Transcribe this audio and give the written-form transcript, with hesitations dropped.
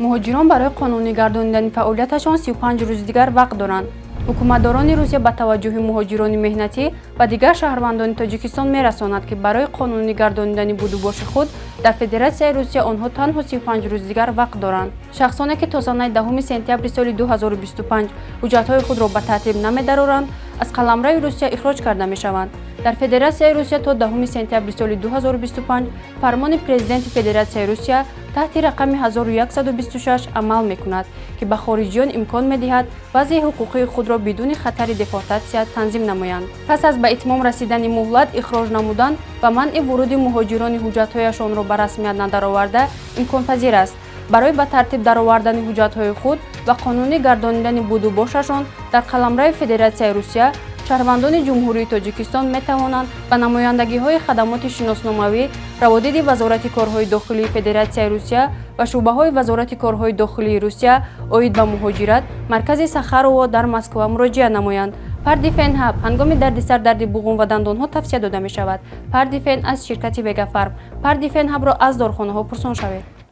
муҳоҷирон барои қонунӣ гардонидани фаъолияташон 35 рӯзи дигар вақт доранд. ҳукуматдорони Русия ба таваҷҷуҳи муҳоҷирони меҳнатӣ ва дигар шаҳрвандони Тоҷикистон мерасонад, ки барои қонунӣ гардонидани будубоши худ дар Федератсияи Русия онҳо танҳо 35 рӯзи дигар вақт доранд. шахсоне ки то санаи 10 сентябри соли 2025 ҳуҷҷатҳои худро ба тартиб намедароранд, аз қаламраи Русия ихроҷ карда мешаванд. дар Федератсияи Русия то 10 сентябри соли 2025 фармони президенти Федератсияи Русия таҳти рақами 1126 амал мекунад, ки ба хориҷиён имкон медиҳад вазъи ҳуқуқии худро бидуни хатари депортатсия танзим намоянд. пас аз ба итмом расидани муҳлат ихроҷ намудан ва манъи вуруди муҳоҷирони ҳуҷҷатҳояшонро ба расмият надароварда имконпазир аст барои ба тартиб даровардани ҳуҷҷатҳои худ ва қонунӣ гардонидани будубошашон дар қаламраи Федератсияи Русия шаҳрвандони ҷумҳурии Тоҷикистон метавонанд ба намояндагиҳои хадамоти шиносномавӣ, раводиди Вазорати корҳои дохилии Федератсияи Русия ва шуъбаҳои Вазорати корҳои дохилии Русия оид ба муҳоҷират маркази Сахарово дар Москва муроҷиат намоянд. Пардифен ҳаб ҳангоми дардисар, дарди буғум ва дандонҳо тавсия дода мешавад. Пардифен аз ширкати Вегафарм. Пардифен ҳабро аз дорхонаҳо пурсон шавед.